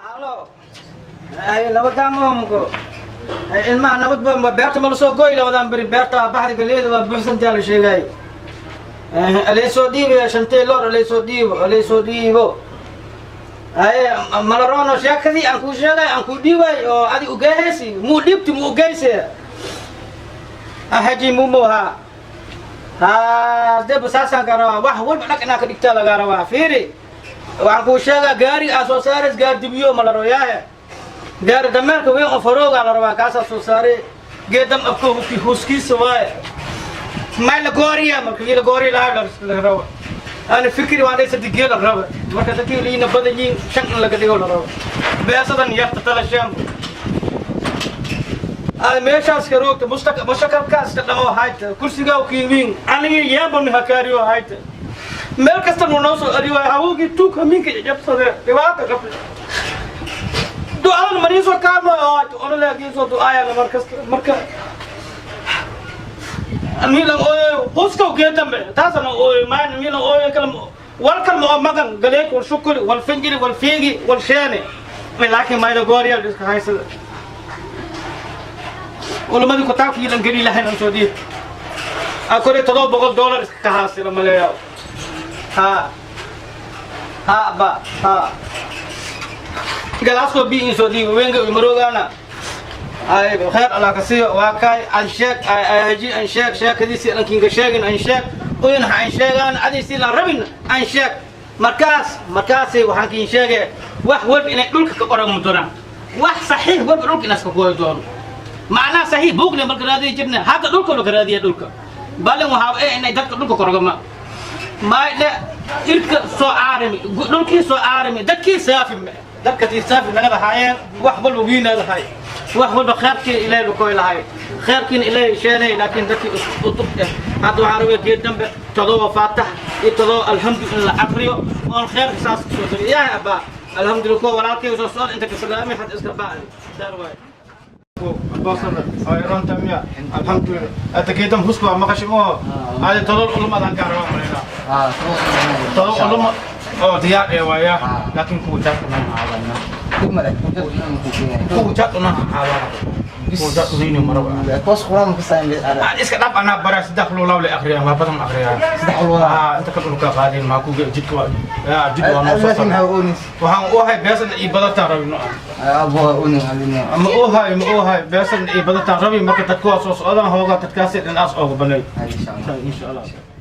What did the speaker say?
Halo. Ay lawadaan mo ko. Ay ilmaha nabad ba beerta ma la soo gooy lawadaan bari beerta baxri galeeda waa buuxsan taal sheegay. Alay soo dhiibay shantay lor alay soo dhiibo. Ay malarono sheekadii aan ku sheegay aan ku dhiibay oo adi u geeysi mu dhiibti mu geeysi. Haji mumoha. Deb saasan kara wax walba dhaqna ka dhigta laga rabaa fiiri. Waxaan ku sheegaa gaari soo saaris gaar dibiyo malaroyahay. gaar dameerka weyn oo farooga la rabaa kaas soo saaray geedam afko hubki huskiisa waay ma la gooriya marka la goori la rabo ana fikri waan ay saddeed la rabo marka dadkii liina badan yiin shan laga dhigo la rabo beesadan yarta tala sham ay meeshaas ka roogta mustaqbalkaas ka dhawo hayta kursiga oo kiimin aniga yaabon hakaariyo hayta meel kasta noo soo ariyo hawgi tuuk minka jabsade dhibaata qabta أنا مريض وكامل أنا لا أجيز ودعاء أنا مركز أميلا أوي هوسكو جدا تاسنا أوي ما أميلا أوي كلام والكلام مغن قليك والشكل والفنجر والفيجي والشاني لكن ما يدوري على هاي سد ولا ما بيكون تعرف يلان قليل هنا سعودية أكون تضرب $100 كهاسي لما لا ها با ها قال بين سودي وين مروغانا اي بخير الله كسي واكاي انشاك اجي انشاك شاك دي سي لكن شاغن انشاك وين انشاغان ادي سي ربن انشاك مركاسي waxaan kiin sheegay wax walba inay dhulka ka qoran mudana wax saxiix walba dhulka inaas ka gooydoon macna saxiix buugne marka raadiyo jirna hadda dhulka loo raadiyo dhulka balan waxa ay inay dadka dhulka qorgama ma ila irka soo aarimi dhulkii soo aarimi dadkii saafi dadka tiisaafi naga haayeen wax walba wiina lahay wax walba khayrkii ilaahay ku ilaahay khayrkiin ilaahay sheelay laakiin dadkii u tubtay hada waxa rawe geed dambe todo faatax iyo alhamdulillah aqriyo oo khayr saas soo tagay ya aba alhamdulillah walaalkii soo soo inta ka salaamay had iska baa darway بوصل ايران تميا الحمد لله اتكيتم حسكو ما قشمو هذه تدور علماء كانوا مرينا تدور علماء ديار ايوايا لكن كوجاتنا عاونا كوجاتنا عاونا كوجاتنا ني مروا بس قران بسايم اسك داب انا براس دخلوا لو لاخريا ما بدهم اخريا دخلوا انت كتبوا كقادين ماكو جدوا يا جدوا انا وهان اوهي بيسن ايبدتا ربنا ابو اوني اما اوهي بيسن ايبدتا ربي marka dadku soo socdaan hooga dadkaasi in as oo banay insha Allah